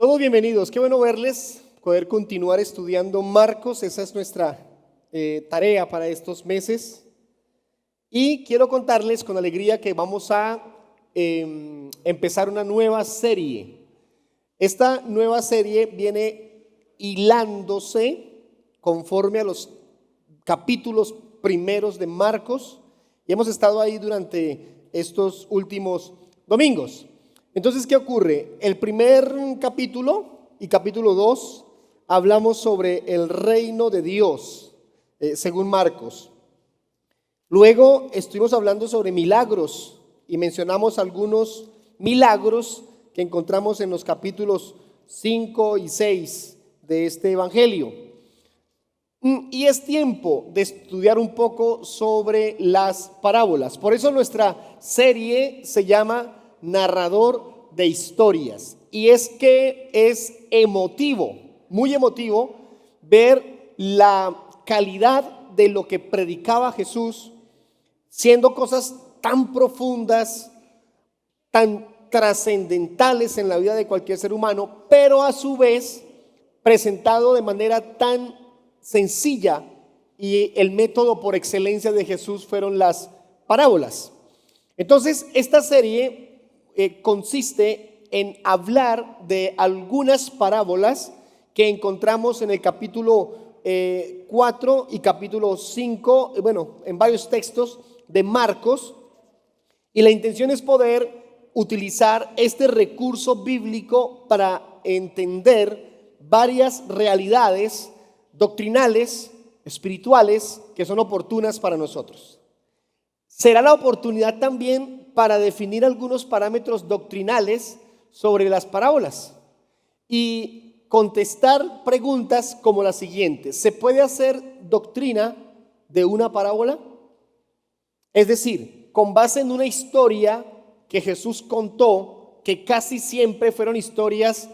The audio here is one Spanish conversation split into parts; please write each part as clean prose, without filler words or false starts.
Todos bienvenidos, qué bueno verles, poder continuar estudiando Marcos, esa es nuestra tarea para estos meses. Y quiero contarles con alegría que vamos a empezar una nueva serie. Esta nueva serie viene hilándose conforme a los capítulos primeros de Marcos y hemos estado ahí durante estos últimos domingos. Entonces, ¿qué ocurre? El primer capítulo y capítulo 2 hablamos sobre el reino de Dios, según Marcos. Luego estuvimos hablando sobre milagros y mencionamos algunos milagros que encontramos en los capítulos 5 y 6 de este evangelio. Y es tiempo de estudiar un poco sobre las parábolas. Por eso nuestra serie se llama Narrador de historias. Y es que es emotivo, muy emotivo, ver la calidad de lo que predicaba Jesús, siendo cosas tan profundas, tan trascendentales en la vida de cualquier ser humano, pero a su vez presentado de manera tan sencilla, y el método por excelencia de Jesús fueron las parábolas. Entonces, esta serie consiste en hablar de algunas parábolas que encontramos en el capítulo 4 y capítulo 5, en varios textos de Marcos, y la intención es poder utilizar este recurso bíblico para entender varias realidades doctrinales, espirituales, que son oportunas para nosotros. Será la oportunidad también para definir algunos parámetros doctrinales sobre las parábolas y contestar preguntas como la siguiente: ¿se puede hacer doctrina de una parábola? Es decir, con base en una historia que Jesús contó, que casi siempre fueron historias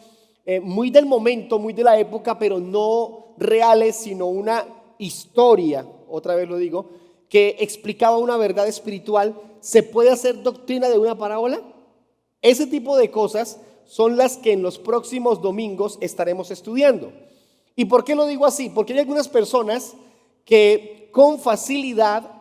muy del momento, muy de la época, pero no reales, sino una historia, otra vez lo digo, que explicaba una verdad espiritual. ¿Se puede hacer doctrina de una parábola? Ese tipo de cosas son las que en los próximos domingos estaremos estudiando. ¿Y por qué lo digo así? Porque hay algunas personas que con facilidad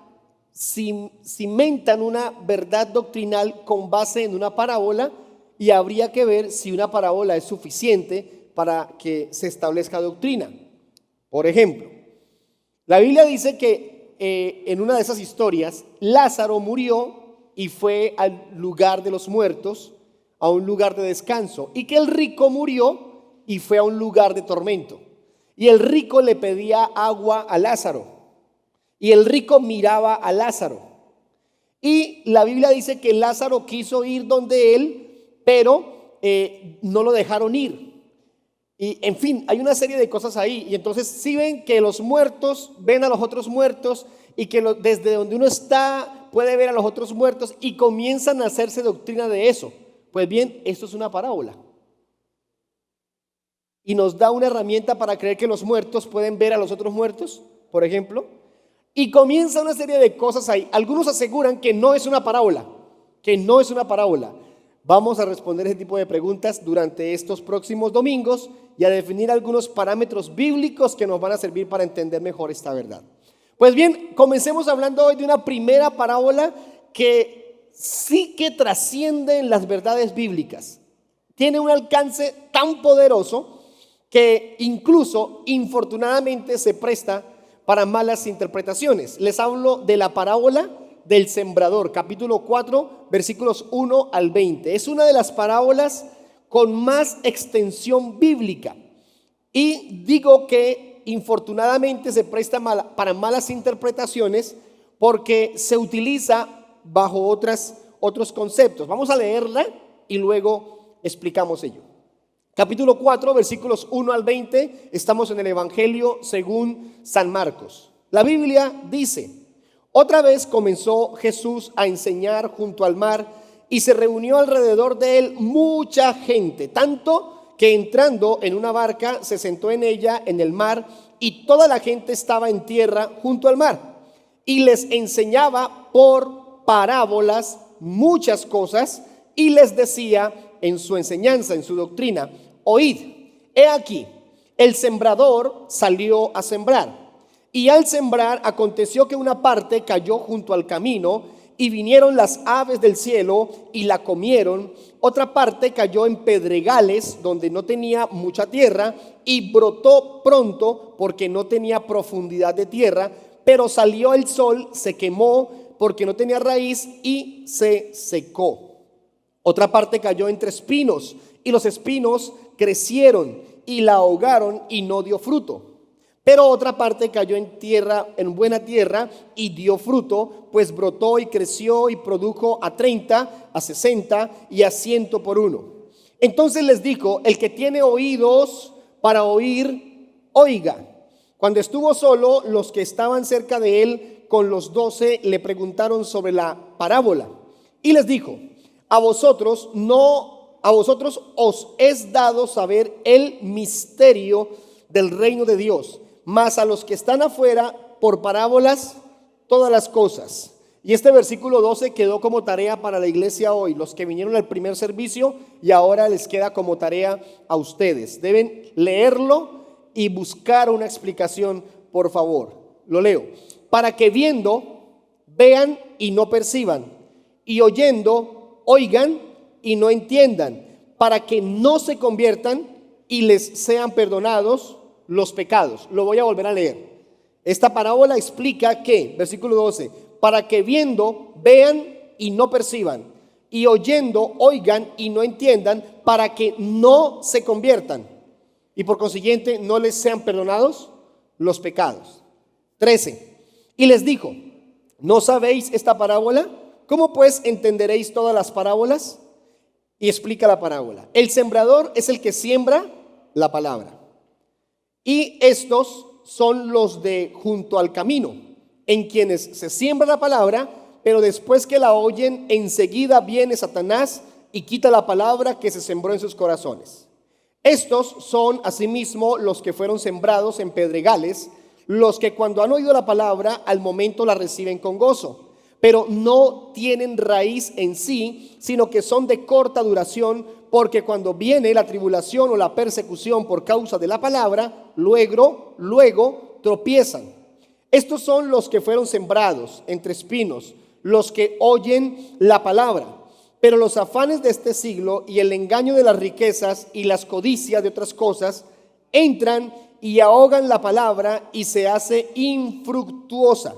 cimentan una verdad doctrinal con base en una parábola, y habría que ver si una parábola es suficiente para que se establezca doctrina. Por ejemplo, la Biblia dice que en una de esas historias Lázaro murió y fue al lugar de los muertos, a un lugar de descanso, y que el rico murió y fue a un lugar de tormento. Y el rico le pedía agua a Lázaro, y el rico miraba a Lázaro, y la Biblia dice que Lázaro quiso ir donde él, pero no lo dejaron ir. Y en fin, hay una serie de cosas ahí. Y entonces si ven que los muertos ven a los otros muertos, y que desde donde uno está puede ver a los otros muertos, y comienzan a hacerse doctrina de eso. Pues bien, esto es una parábola y nos da una herramienta para creer que los muertos pueden ver a los otros muertos, por ejemplo, y comienza una serie de cosas ahí. Algunos aseguran que no es una parábola, que no es una parábola. Vamos a responder ese tipo de preguntas durante estos próximos domingos y a definir algunos parámetros bíblicos que nos van a servir para entender mejor esta verdad. Pues bien, comencemos hablando hoy de una primera parábola que sí que trasciende en las verdades bíblicas. Tiene un alcance tan poderoso que incluso, infortunadamente, se presta para malas interpretaciones. Les hablo de la parábola del sembrador, capítulo 4, versículos 1 al 20. Es una de las parábolas con más extensión bíblica, y digo que infortunadamente se presta para malas interpretaciones porque se utiliza bajo otros conceptos. Vamos a leerla y luego explicamos ello. Capítulo 4, versículos 1 al 20. Estamos en el Evangelio según San Marcos. La Biblia dice: otra vez comenzó Jesús a enseñar junto al mar, y se reunió alrededor de él mucha gente, tanto que entrando en una barca se sentó en ella en el mar, y toda la gente estaba en tierra junto al mar, y les enseñaba por parábolas muchas cosas, y les decía en su enseñanza, en su doctrina: oíd, he aquí, el sembrador salió a sembrar. Y al sembrar aconteció que una parte cayó junto al camino, y vinieron las aves del cielo y la comieron. Otra parte cayó en pedregales donde no tenía mucha tierra, y brotó pronto porque no tenía profundidad de tierra, pero salió el sol, se quemó porque no tenía raíz y se secó. Otra parte cayó entre espinos, y los espinos crecieron y la ahogaron y no dio fruto. Pero otra parte cayó en tierra, en buena tierra, y dio fruto, pues brotó y creció y produjo a 30, a 60 y a 100 por uno. Entonces les dijo: el que tiene oídos para oír, oiga. Cuando estuvo solo, los que estaban cerca de él con los 12 le preguntaron sobre la parábola. Y les dijo: a vosotros os es dado saber el misterio del reino de Dios, mas a los que están afuera, por parábolas, todas las cosas. Y este versículo 12 quedó como tarea para la iglesia hoy, los que vinieron al primer servicio, y ahora les queda como tarea a ustedes. Deben leerlo y buscar una explicación, por favor. Lo leo: para que viendo, vean y no perciban, y oyendo, oigan y no entiendan, para que no se conviertan y les sean perdonados los pecados. Lo voy a volver a leer. Esta parábola explica que, versículo 12, para que viendo, vean y no perciban, y oyendo, oigan y no entiendan, para que no se conviertan y por consiguiente no les sean perdonados los pecados. 13. Y les dijo: ¿no sabéis esta parábola? ¿Cómo pues entenderéis todas las parábolas? Y explica la parábola. El sembrador es el que siembra la palabra. Y estos son los de junto al camino, en quienes se siembra la palabra, pero después que la oyen, enseguida viene Satanás y quita la palabra que se sembró en sus corazones. Estos son asimismo los que fueron sembrados en pedregales, los que cuando han oído la palabra, al momento la reciben con gozo, pero no tienen raíz en sí, sino que son de corta duración, porque cuando viene la tribulación o la persecución por causa de la palabra, luego tropiezan. Estos son los que fueron sembrados entre espinos, los que oyen la palabra, pero los afanes de este siglo y el engaño de las riquezas y las codicias de otras cosas entran y ahogan la palabra y se hace infructuosa.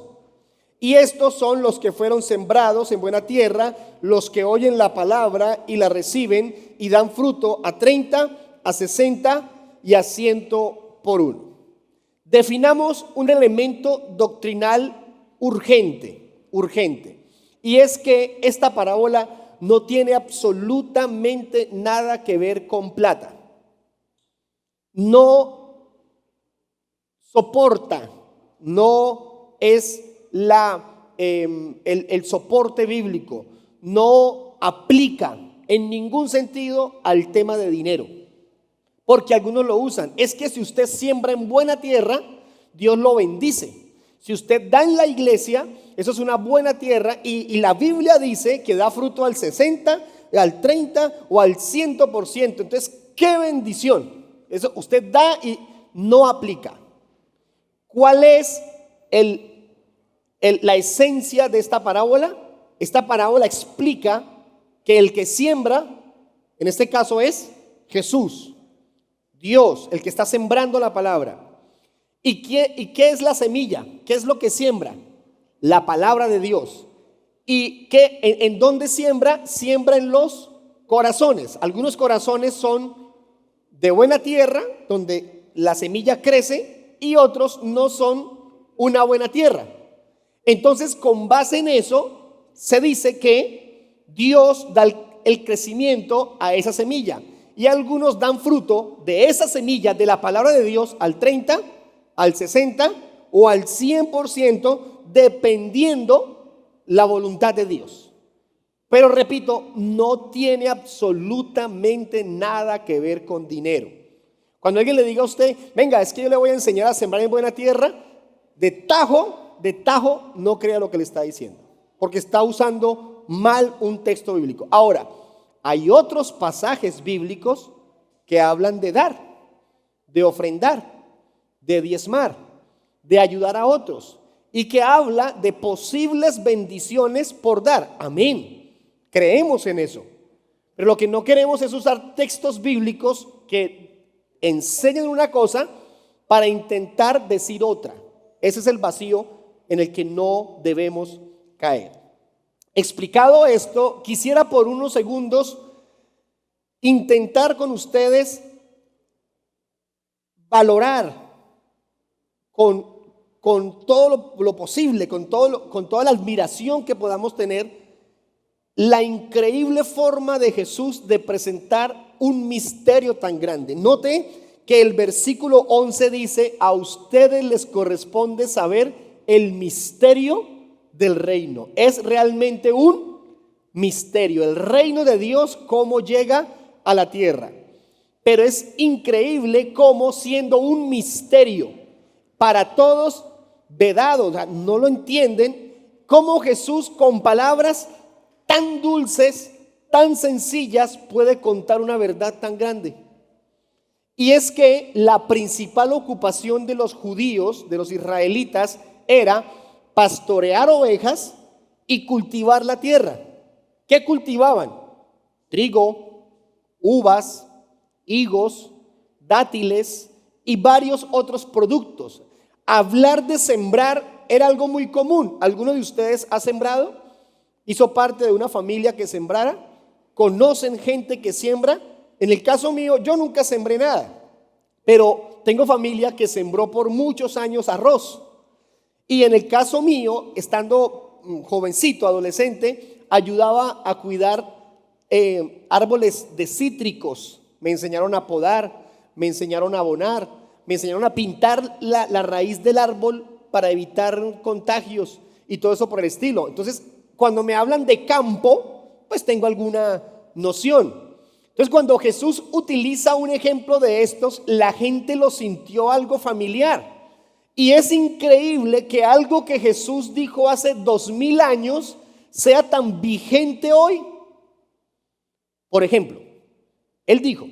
Y estos son los que fueron sembrados en buena tierra, los que oyen la palabra y la reciben y dan fruto a 30, a 60 y a 100 por uno. Definamos un elemento doctrinal urgente. Y es que esta parábola no tiene absolutamente nada que ver con plata. No soporta, no es el soporte bíblico, no aplica en ningún sentido al tema de dinero, porque algunos lo usan. Es que si usted siembra en buena tierra, Dios lo bendice. Si usted da en la iglesia, eso es una buena tierra, y la Biblia dice que da fruto al 60, al 30 o al 100%. Entonces, qué bendición. Eso usted da y no aplica. ¿Cuál es la esencia de esta parábola? Esta parábola explica que el que siembra, en este caso es Jesús, Dios, el que está sembrando la palabra. ¿Y qué es la semilla? ¿Qué es lo que siembra? La palabra de Dios. ¿Y en dónde siembra? Siembra en los corazones. Algunos corazones son de buena tierra, donde la semilla crece, y otros no son una buena tierra. Entonces, con base en eso, se dice que Dios da el crecimiento a esa semilla, y algunos dan fruto de esa semilla de la palabra de Dios al 30, al 60 o al 100%, dependiendo la voluntad de Dios. Pero repito, no tiene absolutamente nada que ver con dinero. Cuando alguien le diga a usted: venga, es que yo le voy a enseñar a sembrar en buena tierra, de tajo, no crea lo que le está diciendo, porque está usando mal un texto bíblico. Ahora, hay otros pasajes bíblicos que hablan de dar, de ofrendar, de diezmar, de ayudar a otros, y que habla de posibles bendiciones por dar. Amén. Creemos en eso. Pero lo que no queremos es usar textos bíblicos que enseñan una cosa para intentar decir otra. Ese es el vacío en el que no debemos caer. Explicado esto, quisiera por unos segundos intentar con ustedes valorar con todo lo posible, con toda la admiración que podamos tener, la increíble forma de Jesús de presentar un misterio tan grande. Note que el versículo 11 dice: a ustedes les corresponde saber el misterio del reino. Es realmente un misterio, el reino de Dios, cómo llega a la tierra. Pero es increíble cómo, siendo un misterio para todos vedado, o sea, no lo entienden, cómo Jesús con palabras tan dulces, tan sencillas, puede contar una verdad tan grande. Y es que la principal ocupación de los judíos, de los israelitas, era pastorear ovejas y cultivar la tierra. ¿Qué cultivaban? Trigo, uvas, higos, dátiles y varios otros productos. Hablar de sembrar era algo muy común. ¿Alguno de ustedes ha sembrado? ¿Hizo parte de una familia que sembrara? ¿Conocen gente que siembra? En el caso mío, yo nunca sembré nada, pero tengo familia que sembró por muchos años arroz. Y en el caso mío, estando jovencito, adolescente, ayudaba a cuidar árboles de cítricos. Me enseñaron a podar, me enseñaron a abonar, me enseñaron a pintar la raíz del árbol para evitar contagios y todo eso por el estilo. Entonces, cuando me hablan de campo, pues tengo alguna noción. Entonces, cuando Jesús utiliza un ejemplo de estos, la gente lo sintió algo familiar. Y es increíble que algo que Jesús dijo hace 2000 años sea tan vigente hoy. Por ejemplo, Él dijo: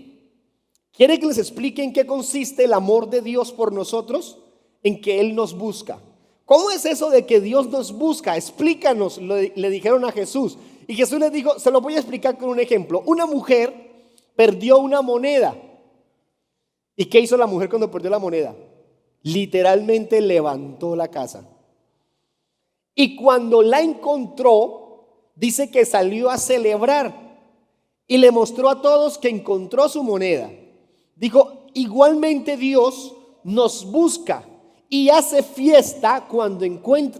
¿quiere que les explique en qué consiste el amor de Dios por nosotros? En que Él nos busca. ¿Cómo es eso de que Dios nos busca? Explícanos, le dijeron a Jesús. Y Jesús les dijo: se lo voy a explicar con un ejemplo. Una mujer perdió una moneda. ¿Y qué hizo la mujer cuando perdió la moneda? Literalmente levantó la casa. Y cuando la encontró, dice que salió a celebrar y le mostró a todos que encontró su moneda. Dijo: igualmente Dios nos busca y hace fiesta cuando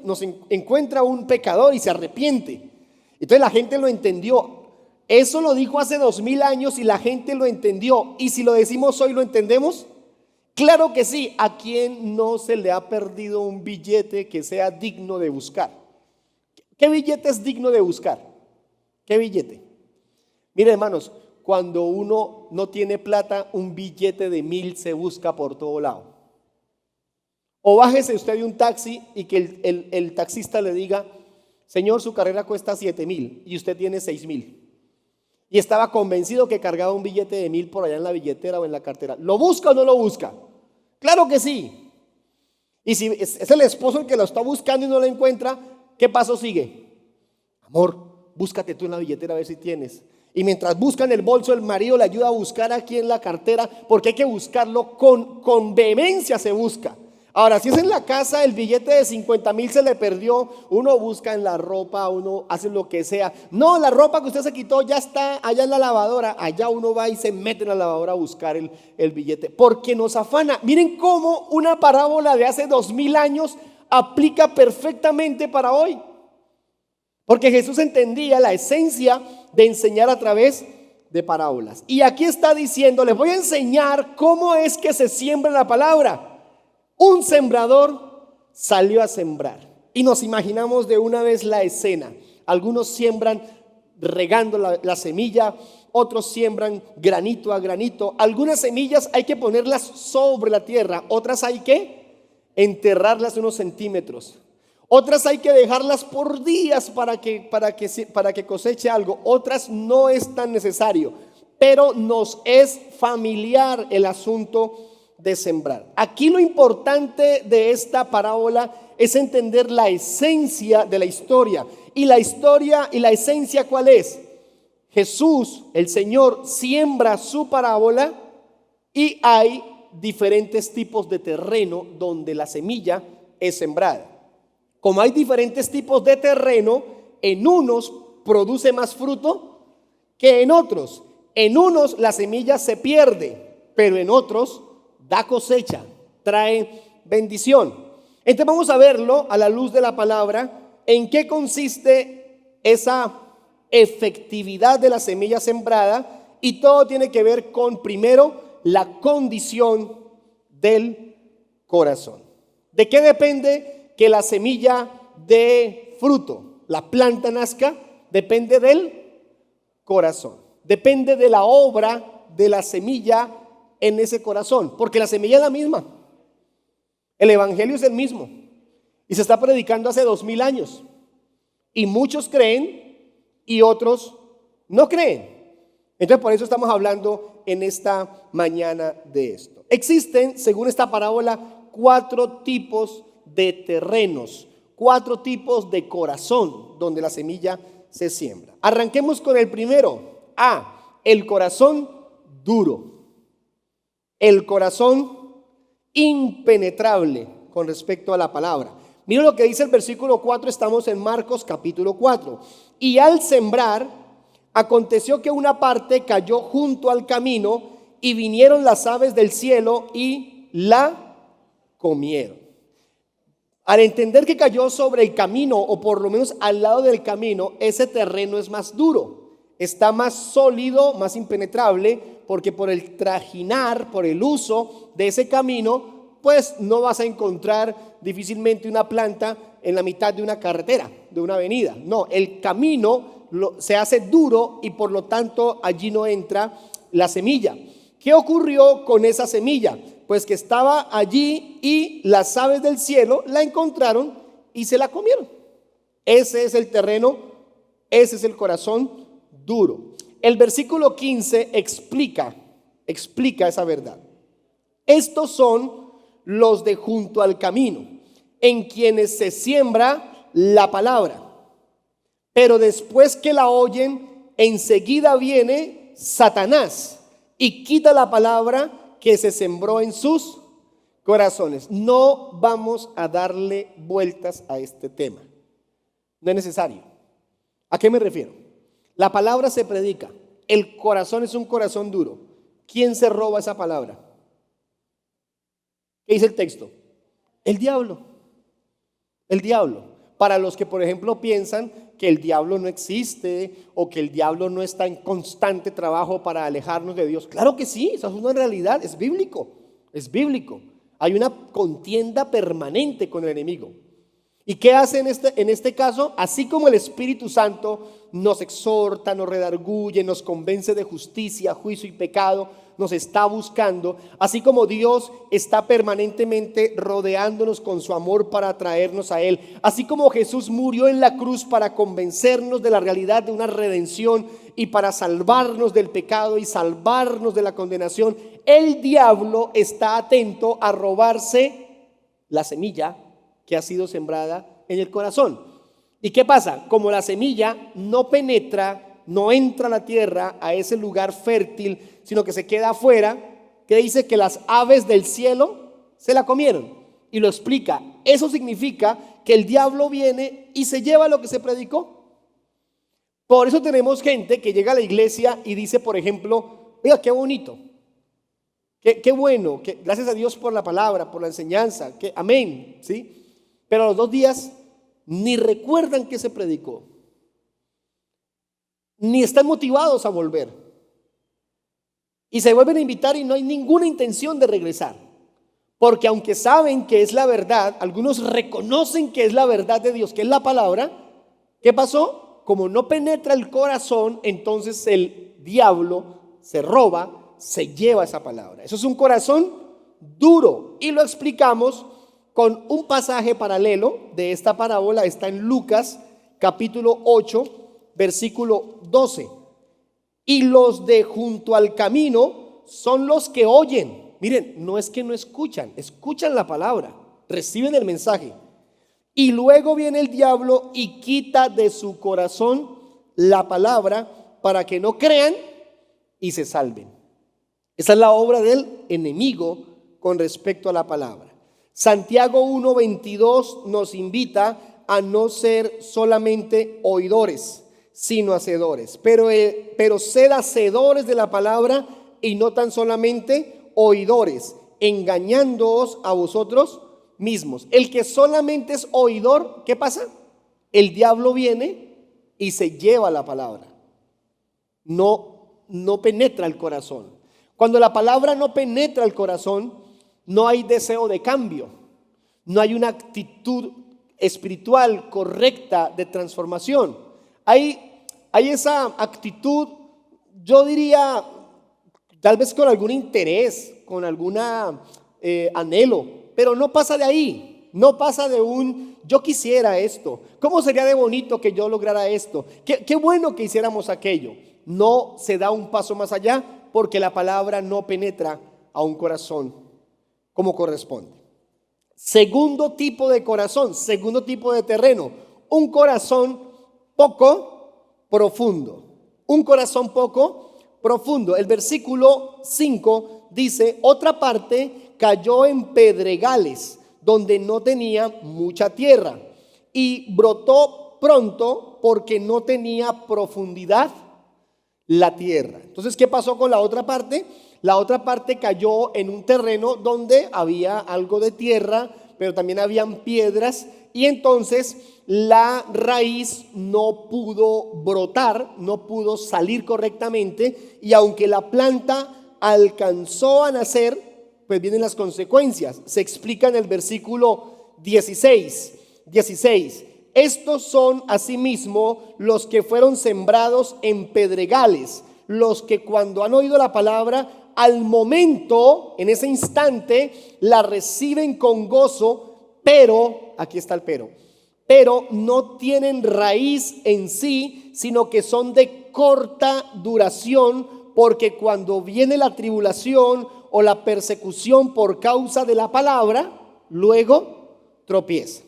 nos encuentra un pecador y se arrepiente. Entonces la gente lo entendió. Eso lo dijo hace 2000 años y la gente lo entendió. Y si lo decimos hoy, ¿lo entendemos? Claro que sí. ¿A quién no se le ha perdido un billete que sea digno de buscar? ¿Qué billete es digno de buscar? ¿Qué billete? Mire, hermanos, cuando uno no tiene plata, un billete de 1000 se busca por todo lado. O bájese usted de un taxi y que el taxista le diga: señor, su carrera cuesta 7000 y usted tiene 6000. Y estaba convencido que cargaba un billete de 1000 por allá en la billetera o en la cartera. ¿Lo busca o no lo busca? Claro que sí. Y si es el esposo el que lo está buscando y no lo encuentra, ¿qué paso sigue? Amor, búscate tú en la billetera a ver si tienes. Y mientras busca en el bolso, el marido le ayuda a buscar aquí en la cartera, porque hay que buscarlo con vehemencia, se busca. Ahora, si es en la casa, el billete de 50,000 se le perdió, uno busca en la ropa, uno hace lo que sea. No, la ropa que usted se quitó ya está allá en la lavadora. Allá uno va y se mete en la lavadora a buscar el billete, porque nos afana. Miren cómo una parábola de hace 2000 años aplica perfectamente para hoy. Porque Jesús entendía la esencia de enseñar a través de parábolas. Y aquí está diciendo: les voy a enseñar cómo es que se siembra la palabra. Un sembrador salió a sembrar. Y nos imaginamos de una vez la escena. Algunos siembran regando la semilla, otros siembran granito a granito. Algunas semillas hay que ponerlas sobre la tierra, otras hay que enterrarlas unos centímetros. Otras hay que dejarlas por días para que coseche algo. Otras no es tan necesario. pero nos es familiar el asunto de sembrar. Aquí lo importante de esta parábola es entender la esencia de la historia. Y la historia y la esencia, ¿cuál es? Jesús, el Señor, siembra su parábola y hay diferentes tipos de terreno donde la semilla es sembrada. Como hay diferentes tipos de terreno, en unos produce más fruto que en otros. En unos la semilla se pierde, pero en otros da cosecha, trae bendición. Entonces vamos a verlo a la luz de la palabra, en qué consiste esa efectividad de la semilla sembrada, y todo tiene que ver con, primero, la condición del corazón. ¿De qué depende que la semilla dé fruto? La planta nazca, depende del corazón, depende de la obra de la semilla en ese corazón, porque la semilla es la misma, el evangelio es el mismo y se está predicando hace 2000 años y muchos creen y otros no creen. Entonces por eso estamos hablando en esta mañana de esto. Existen, según esta parábola, 4 tipos de terrenos, 4 tipos de corazón donde la semilla se siembra. Arranquemos con el primero. El corazón duro. El corazón impenetrable con respecto a la palabra. Mira lo que dice el versículo 4, estamos en Marcos capítulo 4. Y al sembrar, aconteció que una parte cayó junto al camino y vinieron las aves del cielo y la comieron. Al entender que cayó sobre el camino, o por lo menos al lado del camino, ese terreno es más duro, está más sólido, más impenetrable, porque por el trajinar, por el uso de ese camino, pues no vas a encontrar difícilmente una planta en la mitad de una carretera, de una avenida. No, el camino se hace duro y por lo tanto allí no entra la semilla. ¿Qué ocurrió con esa semilla? Pues que estaba allí y las aves del cielo la encontraron y se la comieron. Ese es el terreno, ese es el corazón duro. El versículo 15 explica esa verdad. Estos son los de junto al camino, en quienes se siembra la palabra, pero después que la oyen, enseguida viene Satanás y quita la palabra que se sembró en sus corazones. No vamos a darle vueltas a este tema, no es necesario. ¿A qué me refiero? La palabra se predica, el corazón es un corazón duro. ¿Quién se roba esa palabra? ¿Qué dice el texto? El diablo. El diablo. Para los que, por ejemplo, piensan que el diablo no existe o que el diablo no está en constante trabajo para alejarnos de Dios. Claro que sí, eso es una realidad, es bíblico, es bíblico. Hay una contienda permanente con el enemigo. ¿Y qué hace en este caso? Así como el Espíritu Santo nos exhorta, nos redarguye, nos convence de justicia, juicio y pecado, nos está buscando, así como Dios está permanentemente rodeándonos con su amor para atraernos a Él, así como Jesús murió en la cruz para convencernos de la realidad de una redención y para salvarnos del pecado y salvarnos de la condenación, el diablo está atento a robarse la semilla que ha sido sembrada en el corazón. ¿Y qué pasa? Como la semilla no penetra, no entra a la tierra, a ese lugar fértil, sino que se queda afuera, que dice que las aves del cielo se la comieron. Y lo explica. Eso significa que el diablo viene y se lleva lo que se predicó. Por eso tenemos gente que llega a la iglesia y dice, por ejemplo, oiga, qué bonito, qué bueno, gracias a Dios por la palabra, por la enseñanza, amén, ¿sí? Pero a los 2 días ni recuerdan que se predicó, ni están motivados a volver. Y se vuelven a invitar y no hay ninguna intención de regresar. Porque aunque saben que es la verdad, algunos reconocen que es la verdad de Dios, que es la palabra. ¿Qué pasó? Como no penetra el corazón, entonces el diablo se roba, se lleva esa palabra. Eso es un corazón duro. Y lo explicamos con un pasaje paralelo de esta parábola. Está en Lucas capítulo 8, versículo 12. Y los de junto al camino son los que oyen. Miren, no es que no escuchan, escuchan la palabra, reciben el mensaje. Y luego viene el diablo y quita de su corazón la palabra para que no crean y se salven. Esa es la obra del enemigo con respecto a la palabra. Santiago 1:22 nos invita a no ser solamente oidores, sino hacedores. Pero sed hacedores de la palabra y no tan solamente oidores, engañándoos a vosotros mismos. El que solamente es oidor, ¿qué pasa? El diablo viene y se lleva la palabra. No penetra el corazón. Cuando la palabra no penetra el corazón, no hay deseo de cambio, no hay una actitud espiritual correcta de transformación. Hay esa actitud, yo diría, tal vez con algún interés, con alguna anhelo, pero no pasa de ahí, no pasa de un yo quisiera esto, ¿cómo sería de bonito que yo lograra esto? Qué bueno que hiciéramos aquello. No se da un paso más allá porque la palabra no penetra a un corazón como corresponde. Segundo tipo de corazón, segundo tipo de terreno, un corazón poco profundo. Un corazón poco profundo. El versículo 5 dice: otra parte cayó en pedregales, donde no tenía mucha tierra, y brotó pronto porque no tenía profundidad la tierra. Entonces, ¿qué pasó con la otra parte? La otra parte cayó en un terreno donde había algo de tierra, pero también habían piedras, y entonces la raíz no pudo brotar, no pudo salir correctamente, y aunque la planta alcanzó a nacer, pues vienen las consecuencias. Se explica en el versículo 16. Estos son asimismo los que fueron sembrados en pedregales, los que cuando han oído la palabra, al momento, en ese instante, la reciben con gozo, pero, aquí está el pero no tienen raíz en sí, sino que son de corta duración, porque cuando viene la tribulación o la persecución por causa de la palabra, luego tropieza.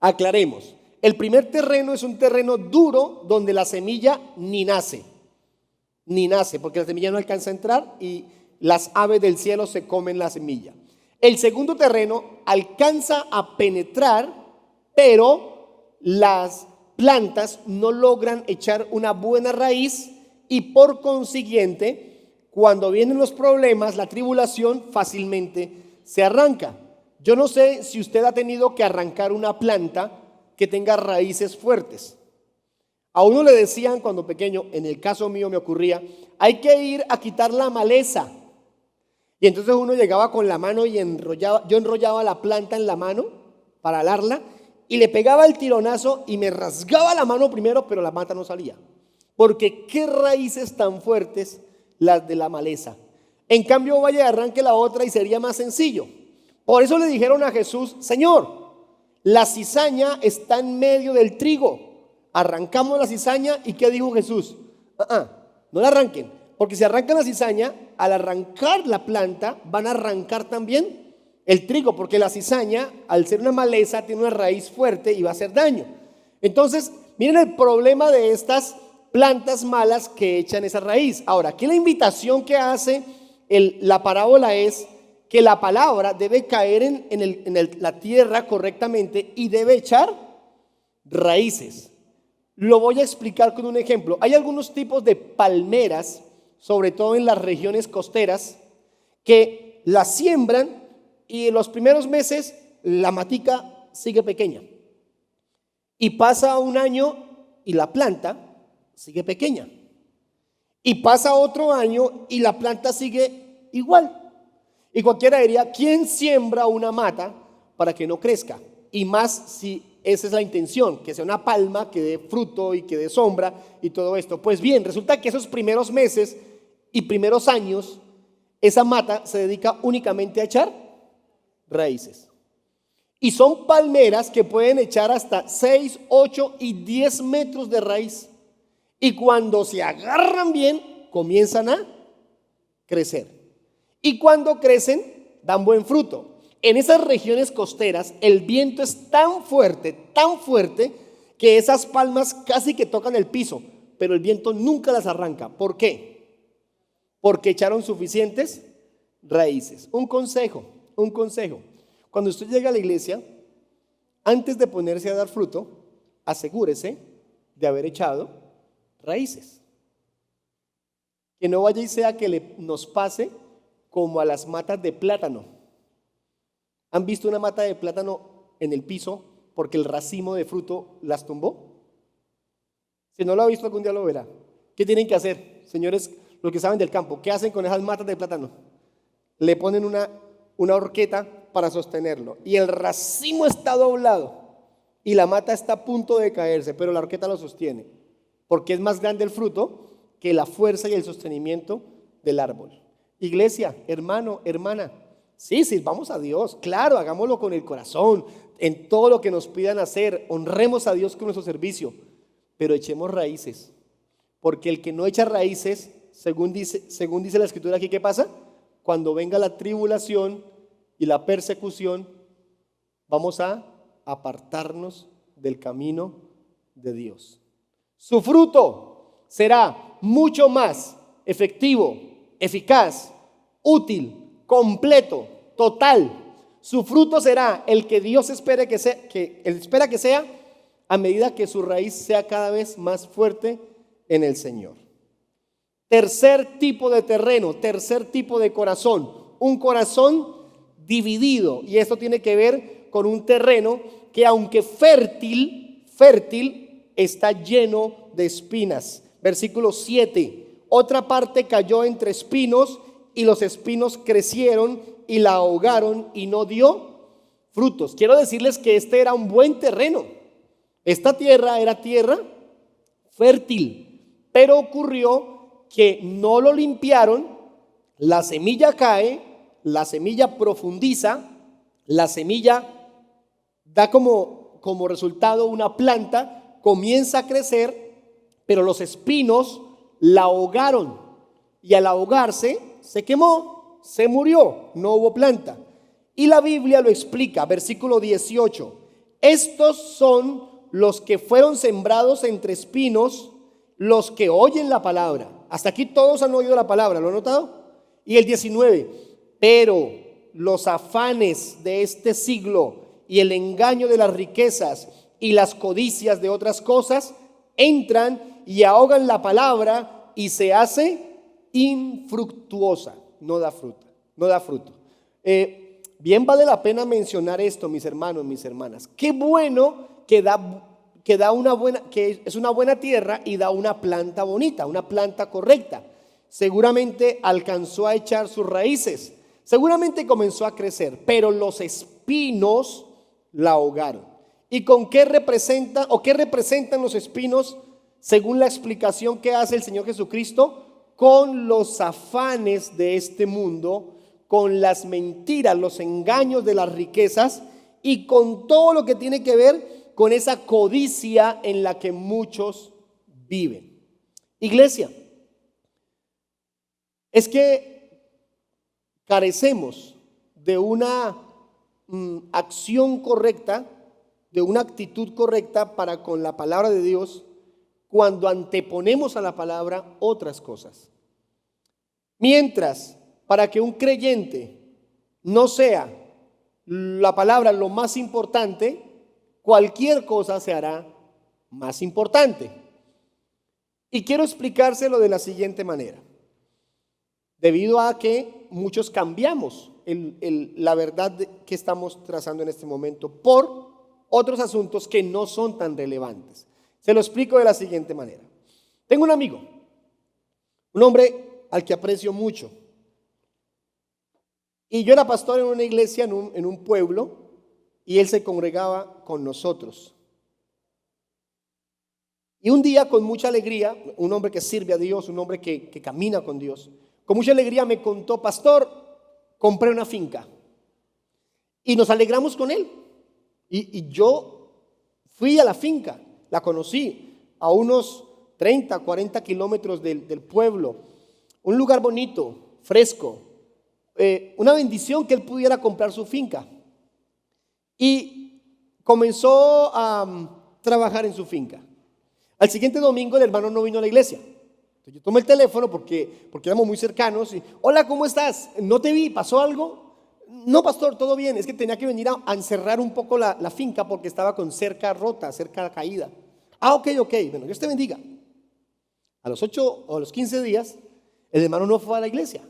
Aclaremos, el primer terreno es un terreno duro donde la semilla ni nace, porque la semilla no alcanza a entrar y las aves del cielo se comen la semilla. El segundo terreno alcanza a penetrar, pero las plantas no logran echar una buena raíz y por consiguiente, cuando vienen los problemas, la tribulación fácilmente se arranca. Yo no sé si usted ha tenido que arrancar una planta que tenga raíces fuertes. A uno le decían cuando pequeño, en el caso mío me ocurría, hay que ir a quitar la maleza. Y entonces uno llegaba con la mano y yo enrollaba la planta en la mano para alarla y le pegaba el tironazo y me rasgaba la mano primero, pero la mata no salía. Porque qué raíces tan fuertes las de la maleza. En cambio vaya y arranque la otra y sería más sencillo. Por eso le dijeron a Jesús: Señor, la cizaña está en medio del trigo. Arrancamos la cizaña. ¿Y qué dijo Jesús? No la arranquen, porque si arrancan la cizaña, al arrancar la planta van a arrancar también el trigo, porque la cizaña, al ser una maleza, tiene una raíz fuerte y va a hacer daño. Entonces, miren el problema de estas plantas malas que echan esa raíz. Ahora, aquí la invitación que hace la parábola es que la palabra debe caer en la tierra correctamente y debe echar raíces. Lo voy a explicar con un ejemplo. Hay algunos tipos de palmeras, sobre todo en las regiones costeras, que las siembran y en los primeros meses la matica sigue pequeña. Y pasa un año y la planta sigue pequeña. Y pasa otro año y la planta sigue igual. Y cualquiera diría: ¿quién siembra una mata para que no crezca? Y más si esa es la intención, que sea una palma, que dé fruto y que dé sombra y todo esto. Pues bien, resulta que esos primeros meses y primeros años, esa mata se dedica únicamente a echar raíces. Y son palmeras que pueden echar hasta 6, 8 y 10 metros de raíz. Y cuando se agarran bien, comienzan a crecer. Y cuando crecen, dan buen fruto. En esas regiones costeras, el viento es tan fuerte, que esas palmas casi que tocan el piso, pero el viento nunca las arranca. ¿Por qué? Porque echaron suficientes raíces. Un consejo. Cuando usted llega a la iglesia, antes de ponerse a dar fruto, asegúrese de haber echado raíces. Que no vaya y sea que nos pase como a las matas de plátano. ¿Han visto una mata de plátano en el piso porque el racimo de fruto las tumbó? Si no lo ha visto, algún día lo verá. ¿Qué tienen que hacer, señores, los que saben del campo? ¿Qué hacen con esas matas de plátano? Le ponen una horqueta para sostenerlo y el racimo está doblado y la mata está a punto de caerse, pero la horqueta lo sostiene porque es más grande el fruto que la fuerza y el sostenimiento del árbol. Iglesia, hermano, hermana, sí, sirvamos a Dios, claro, hagámoslo con el corazón, en todo lo que nos pidan hacer, honremos a Dios con nuestro servicio, pero echemos raíces, porque el que no echa raíces, según dice la escritura aquí, ¿qué pasa? Cuando venga la tribulación y la persecución, vamos a apartarnos del camino de Dios. Su fruto será mucho más efectivo, eficaz, útil, completo, total. Su fruto será el que Dios espera que sea a medida que su raíz sea cada vez más fuerte en el Señor. Tercer tipo de terreno, tercer tipo de corazón, un corazón dividido. Y esto tiene que ver con un terreno que aunque fértil, está lleno de espinas. Versículo 7, otra parte cayó entre espinos y los espinos crecieron y la ahogaron y no dio frutos. Quiero decirles que este era un buen terreno. Esta tierra era tierra fértil, pero ocurrió que no lo limpiaron, la semilla cae, la semilla profundiza, la semilla da como resultado una planta, comienza a crecer, pero los espinos la ahogaron y al ahogarse se quemó, se murió, no hubo planta. Y la Biblia lo explica, versículo 18, estos son los que fueron sembrados entre espinos, los que oyen la palabra. Hasta aquí todos han oído la palabra, ¿lo han notado? Y el 19, pero los afanes de este siglo y el engaño de las riquezas y las codicias de otras cosas entran y ahogan la palabra y se hace infructuosa, no da fruto. Bien vale la pena mencionar esto, mis hermanos, mis hermanas. Qué bueno que es una buena tierra y da una planta bonita, una planta correcta. Seguramente alcanzó a echar sus raíces, seguramente comenzó a crecer, pero los espinos la ahogaron. ¿Y con qué representan los espinos según la explicación que hace el Señor Jesucristo? Con los afanes de este mundo, con las mentiras, los engaños de las riquezas y con todo lo que tiene que ver con esa codicia en la que muchos viven. Iglesia, es que carecemos de una acción correcta, de una actitud correcta para con la palabra de Dios cuando anteponemos a la palabra otras cosas. Mientras, para que un creyente no sea la palabra lo más importante, cualquier cosa se hará más importante. Y quiero explicárselo de la siguiente manera. Debido a que muchos cambiamos la verdad que estamos trazando en este momento por otros asuntos que no son tan relevantes. Se lo explico de la siguiente manera. Tengo un amigo, un hombre al que aprecio mucho. Y yo era pastor en una iglesia en un pueblo y él se congregaba con nosotros. Y un día con mucha alegría, un hombre que sirve a Dios, un hombre que camina con Dios, con mucha alegría me contó: pastor, compré una finca. Y nos alegramos con él. Y yo fui a la finca, la conocí a unos 30, 40 kilómetros del pueblo. un lugar bonito, fresco, una bendición que él pudiera comprar su finca. Y comenzó a trabajar en su finca. Al siguiente domingo el hermano no vino a la iglesia. Entonces yo tomé el teléfono porque éramos muy cercanos y, hola, ¿cómo estás? No te vi, ¿pasó algo? No, pastor, todo bien, es que tenía que venir a encerrar un poco la finca porque estaba con cerca rota, cerca caída. Ok, bueno, Dios te bendiga. A los 8 o a los 15 días, el hermano no fue a la iglesia.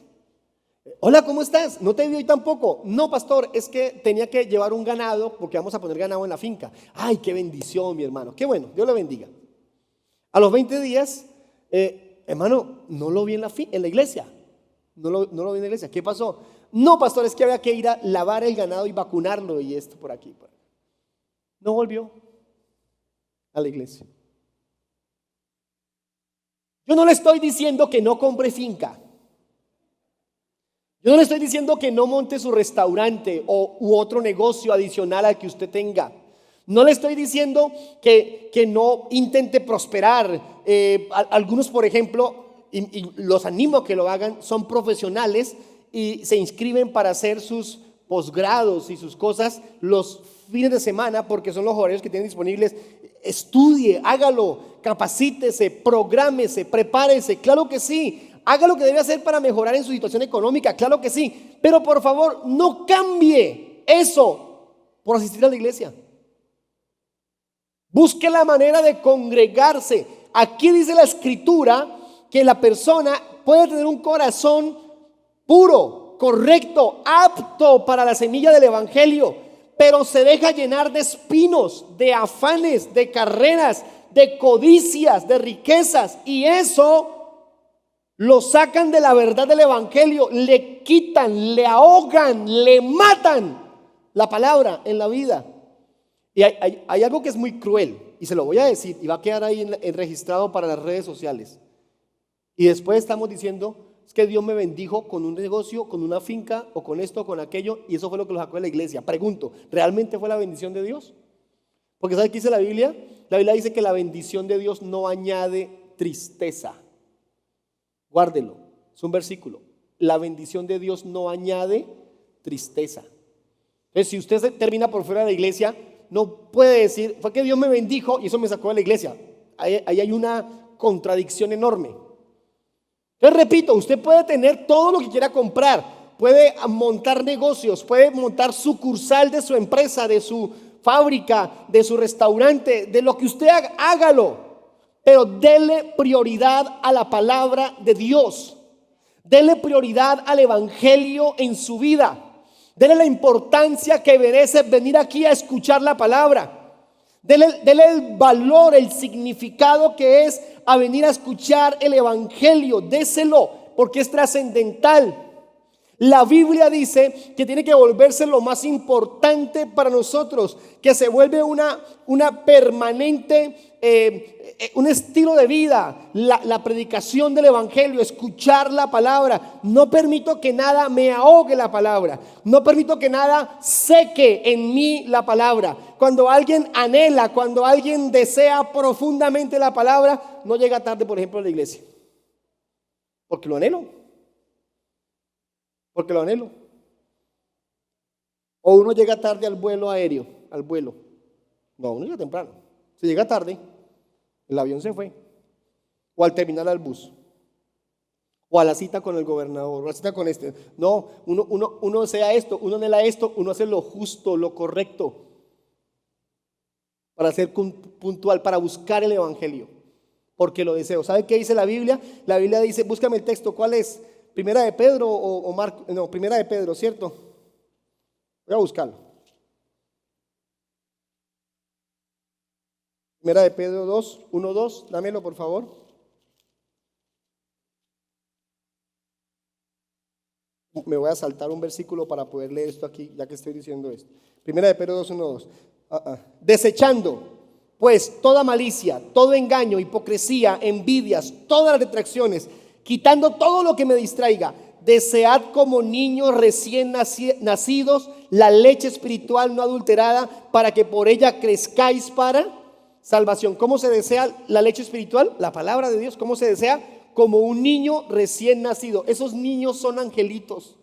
Hola, ¿cómo estás? No te vi hoy tampoco. No, pastor, es que tenía que llevar un ganado porque vamos a poner ganado en la finca. Ay, qué bendición, mi hermano. Qué bueno, Dios le bendiga. A los 20 días, hermano, no lo vi en la iglesia. No lo vi en la iglesia. ¿Qué pasó? No, pastor, es que había que ir a lavar el ganado y vacunarlo y esto por aquí. No volvió a la iglesia. Yo no le estoy diciendo que no compre finca. Yo no le estoy diciendo que no monte su restaurante u otro negocio adicional al que usted tenga. No le estoy diciendo que no intente prosperar. Algunos, por ejemplo, y los animo a que lo hagan, son profesionales y se inscriben para hacer sus posgrados y sus cosas los fines de semana porque son los horarios que tienen disponibles. Estudie, hágalo, capacítese, prográmese, prepárese. Claro que sí. Haga lo que debe hacer para mejorar en su situación económica, claro que sí. Pero por favor, no cambie eso por asistir a la iglesia. Busque la manera de congregarse. Aquí dice la escritura que la persona puede tener un corazón puro, correcto, apto para la semilla del evangelio, pero se deja llenar de espinos, de afanes, de carreras, de codicias, de riquezas, y eso lo sacan de la verdad del evangelio, le quitan, le ahogan, le matan la palabra en la vida. Y hay algo que es muy cruel, y se lo voy a decir, y va a quedar ahí registrado para las redes sociales. Y después estamos diciendo, es que Dios me bendijo con un negocio, con una finca, o con esto, o con aquello, y eso fue lo que lo sacó de la iglesia. Pregunto, ¿realmente fue la bendición de Dios? Porque ¿sabe qué dice la Biblia? La Biblia dice que la bendición de Dios no añade tristeza. Guárdelo, es un versículo. La bendición de Dios no añade tristeza. Entonces, si usted se termina por fuera de la iglesia, no puede decir, fue que Dios me bendijo y eso me sacó de la iglesia. Ahí hay una contradicción enorme. Entonces, repito, usted puede tener todo lo que quiera comprar, puede montar negocios, puede montar sucursal de su empresa, de su fábrica, de su restaurante, de lo que usted haga, hágalo. Pero dele prioridad a la palabra de Dios. Dele prioridad al evangelio en su vida. Dele la importancia que merece venir aquí a escuchar la palabra. Dele el valor, el significado que es a venir a escuchar el evangelio. Déselo porque es trascendental. La Biblia dice que tiene que volverse lo más importante para nosotros, que se vuelve una permanente, un estilo de vida, la predicación del evangelio, escuchar la palabra. No permito que nada me ahogue la palabra, no permito que nada seque en mí la palabra. Cuando alguien anhela, cuando alguien desea profundamente la palabra, no llega tarde, por ejemplo, a la iglesia, porque lo anhelo. Porque lo anhelo. O uno llega tarde al vuelo aéreo, al vuelo. No, uno llega temprano. Si llega tarde, el avión se fue. O al terminar al bus. O a la cita con el gobernador, o a la cita con este. No, uno desea esto, uno anhela esto, uno hace lo justo, lo correcto. Para ser puntual, para buscar el evangelio. Porque lo deseo. ¿Sabe qué dice la Biblia? La Biblia dice, búscame el texto, ¿cuál es? Primera de Pedro o Marco, no, Primera de Pedro, ¿cierto? Voy a buscarlo. Primera de Pedro 2, 1, 2, dámelo por favor. Me voy a saltar un versículo para poder leer esto aquí, ya que estoy diciendo esto. Primera de Pedro 2, 1, 2. Desechando, pues, toda malicia, todo engaño, hipocresía, envidias, todas las detracciones, quitando todo lo que me distraiga, desead como niños recién nacidos la leche espiritual no adulterada, para que por ella crezcáis para salvación. ¿Cómo se desea la leche espiritual? La palabra de Dios. ¿Cómo se desea? como un niño recién nacido. Esos niños son angelitos,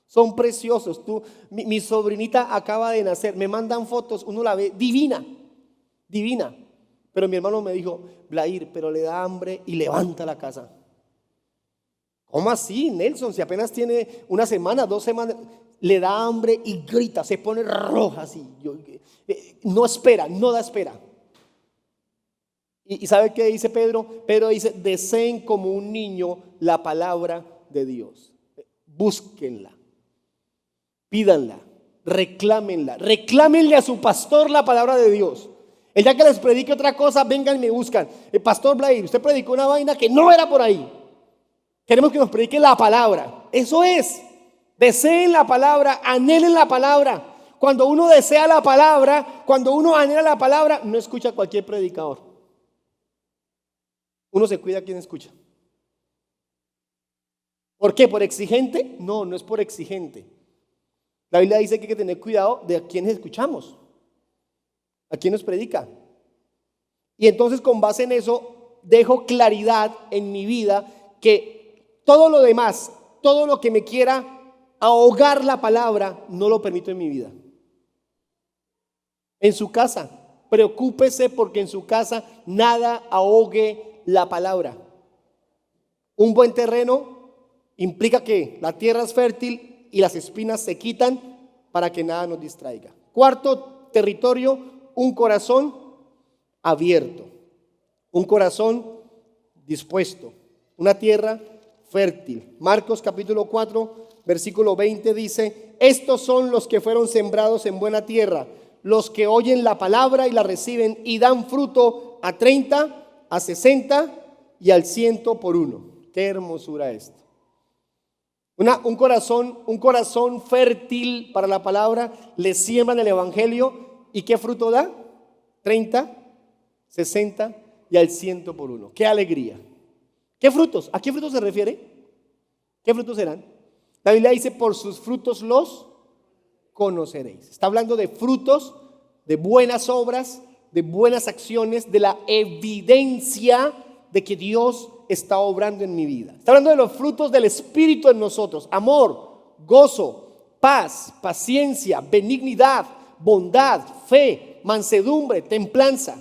son preciosos. Mi sobrinita acaba de nacer, me mandan fotos, uno la ve divina, divina. Pero mi hermano me dijo, Blair, pero le da hambre y levanta la casa. ¿Cómo así, Nelson? Si apenas tiene una semana, 2 semanas, le da hambre y grita, se pone roja así. No espera, no da espera. ¿Y sabe qué dice Pedro? Pedro dice, deseen como un niño la palabra de Dios. Búsquenla, pídanla, reclámenle a su pastor la palabra de Dios. El día que les predique otra cosa, vengan y me buscan. El pastor Blair, usted predicó una vaina que no era por ahí. Queremos que nos predique la palabra. Eso es. Deseen la palabra, anhelen la palabra. Cuando uno desea la palabra, cuando uno anhela la palabra, no escucha a cualquier predicador. Uno se cuida a quien escucha. ¿Por qué? ¿Por exigente? No, no es por exigente. La Biblia dice que hay que tener cuidado de a quienes escuchamos, a quién nos predica. Y entonces con base en eso dejo claridad en mi vida que todo lo demás, todo lo que me quiera ahogar la palabra, no lo permito en mi vida. En su casa, preocúpese porque en su casa nada ahogue la palabra. Un buen terreno implica que la tierra es fértil y las espinas se quitan para que nada nos distraiga. Cuarto territorio, un corazón abierto, un corazón dispuesto, una tierra fértil. Marcos capítulo 4, versículo 20 dice, estos son los que fueron sembrados en buena tierra, los que oyen la palabra y la reciben y dan fruto a 30, a 60 y al 100 por uno. Qué hermosura esto. Un corazón fértil para la palabra, le siembran el evangelio y ¿qué fruto da? 30, 60 y al 100 por uno. Qué alegría. ¿Qué frutos? ¿A qué frutos se refiere? ¿Qué frutos serán? La Biblia dice, por sus frutos los conoceréis. Está hablando de frutos, de buenas obras, de buenas acciones, de la evidencia de que Dios está obrando en mi vida. Está hablando de los frutos del Espíritu en nosotros: amor, gozo, paz, paciencia, benignidad, bondad, fe, mansedumbre, templanza.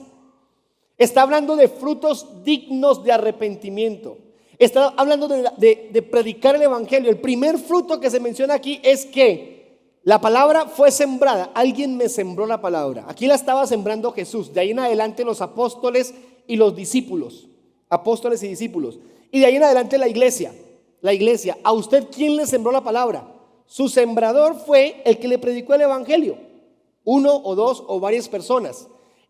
Está hablando de frutos dignos de arrepentimiento. Está hablando de predicar el evangelio. El primer fruto que se menciona aquí es que la palabra fue sembrada. Alguien me sembró la palabra. Aquí la estaba sembrando Jesús. De ahí en adelante los apóstoles y los discípulos. Apóstoles y discípulos. Y de ahí en adelante la iglesia. La iglesia. ¿A usted quién le sembró la palabra? Su sembrador fue el que le predicó el evangelio. Uno o dos o varias personas.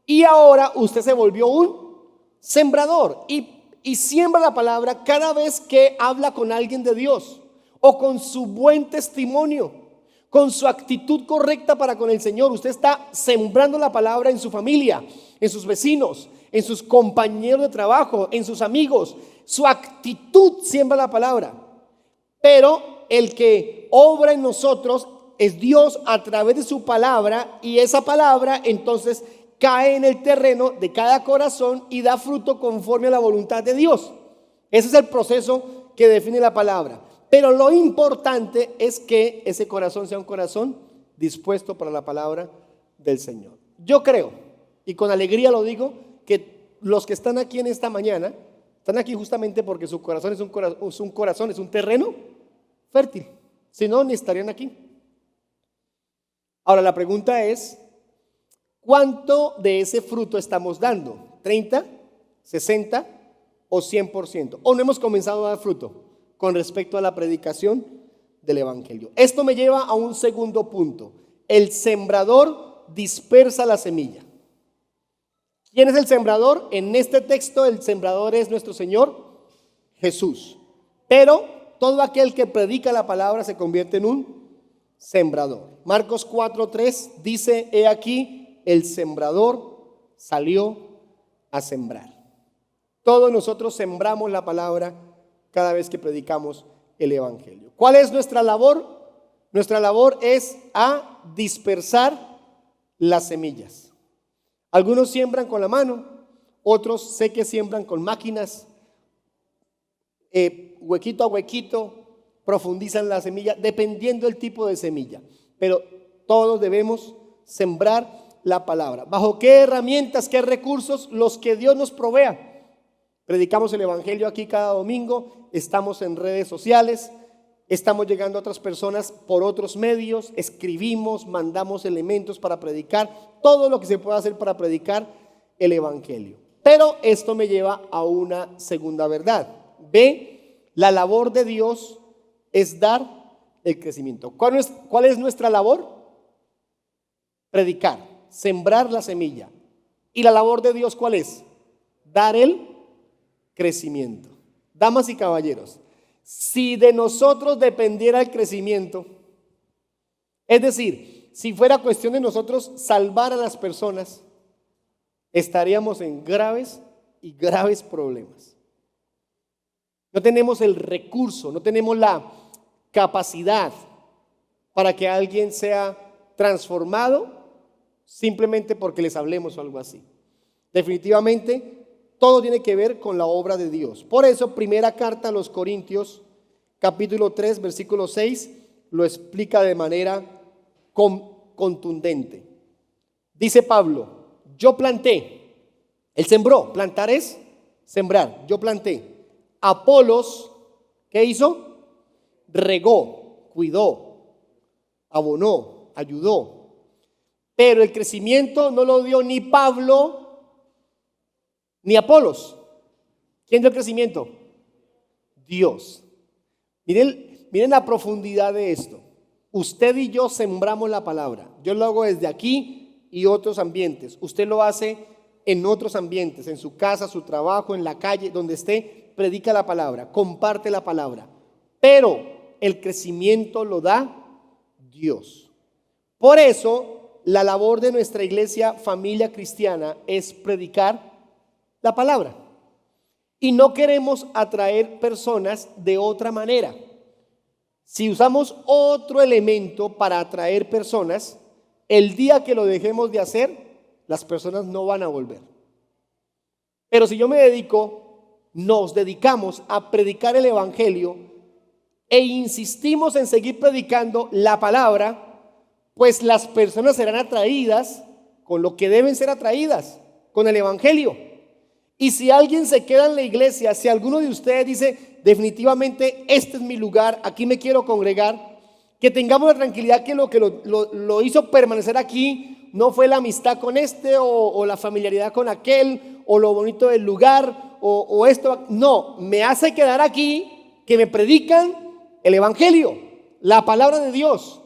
Y ahora usted se volvió un sembrador y siembra la palabra cada vez que habla con alguien de Dios, o con su buen testimonio, con su actitud correcta para con el Señor. Usted está sembrando la palabra en su familia, en sus vecinos, en sus compañeros de trabajo, en sus amigos. Su actitud siembra la palabra. Pero el que obra en nosotros es Dios a través de su palabra, y esa palabra entonces cae en el terreno de cada corazón y da fruto conforme a la voluntad de Dios. Ese es el proceso que define la palabra. Pero lo importante es que ese corazón sea un corazón dispuesto para la palabra del Señor. Yo creo, y con alegría lo digo, que los que están aquí en esta mañana están aquí justamente porque su corazón es un terreno fértil. Si no, ni estarían aquí. Ahora la pregunta es, ¿cuánto de ese fruto estamos dando? ¿30, 60 o 100%? ¿O no hemos comenzado a dar fruto con respecto a la predicación del evangelio? Esto me lleva a un segundo punto. El sembrador dispersa la semilla. ¿Quién es el sembrador? En este texto el sembrador es nuestro Señor Jesús. Pero todo aquel que predica la palabra se convierte en un sembrador. Marcos 4:3 dice, he aquí, el sembrador salió a sembrar. Todos nosotros sembramos la palabra cada vez que predicamos el evangelio. ¿Cuál es nuestra labor? Nuestra labor es a dispersar las semillas. Algunos siembran con la mano, otros sé que siembran con máquinas, huequito a huequito, profundizan la semilla, dependiendo del tipo de semilla. Pero todos debemos sembrar la palabra. ¿Bajo qué herramientas, qué recursos? Los que Dios nos provea. Predicamos el evangelio aquí cada domingo, estamos en redes sociales, estamos llegando a otras personas por otros medios, escribimos, mandamos elementos para predicar, todo lo que se puede hacer para predicar el evangelio. Pero esto me lleva a una segunda verdad. Ve, la labor de Dios es dar el crecimiento. ¿Cuál es nuestra labor? Predicar, sembrar la semilla. ¿Y la labor de Dios cuál es? Dar el crecimiento. Damas y caballeros, si de nosotros dependiera el crecimiento, es decir, si fuera cuestión de nosotros salvar a las personas, estaríamos en graves y graves problemas. No tenemos el recurso, no tenemos la capacidad para que alguien sea transformado simplemente porque les hablemos o algo así. Definitivamente todo tiene que ver con la obra de Dios. Por eso, primera carta a los Corintios, capítulo 3, versículo 6, lo explica de manera contundente. Dice Pablo, yo planté, él sembró, plantar es sembrar, yo planté. Apolos, ¿qué hizo? Regó, cuidó, abonó, ayudó. Pero el crecimiento no lo dio ni Pablo ni Apolos. ¿Quién dio el crecimiento? Dios. Miren la profundidad de esto. Usted y yo sembramos la palabra. Yo lo hago desde aquí y otros ambientes. Usted lo hace en otros ambientes, en su casa, su trabajo, en la calle, donde esté, predica la palabra, comparte la palabra. Pero el crecimiento lo da Dios. Por eso, la labor de nuestra iglesia, familia cristiana, es predicar la palabra. Y no queremos atraer personas de otra manera. Si usamos otro elemento para atraer personas, el día que lo dejemos de hacer, las personas no van a volver. Pero si yo nos dedicamos a predicar el evangelio e insistimos en seguir predicando la palabra, pues las personas serán atraídas con lo que deben ser atraídas, con el evangelio. Y si alguien se queda en la iglesia, si alguno de ustedes dice, definitivamente este es mi lugar, aquí me quiero congregar, que tengamos la tranquilidad que lo hizo permanecer aquí no fue la amistad con este o la familiaridad con aquel o lo bonito del lugar o esto, no, me hace quedar aquí que me predican el evangelio, la palabra de Dios.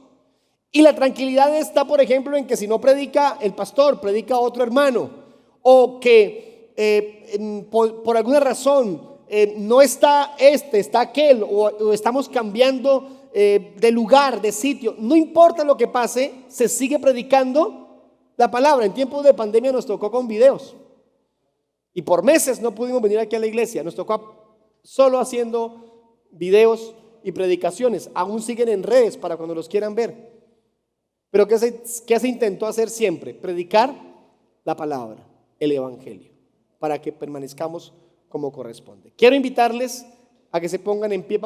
Y la tranquilidad está, por ejemplo, en que si no predica el pastor, predica otro hermano, o que por alguna razón no está está aquel, o estamos cambiando de lugar, de sitio, no importa lo que pase, se sigue predicando la palabra. En tiempos de pandemia nos tocó con videos y por meses no pudimos venir aquí a la iglesia, nos tocó solo haciendo videos y predicaciones. Aún siguen en redes para cuando los quieran ver. Pero ¿qué se intentó hacer siempre? Predicar la palabra, el evangelio, para que permanezcamos como corresponde. Quiero invitarles a que se pongan en pie.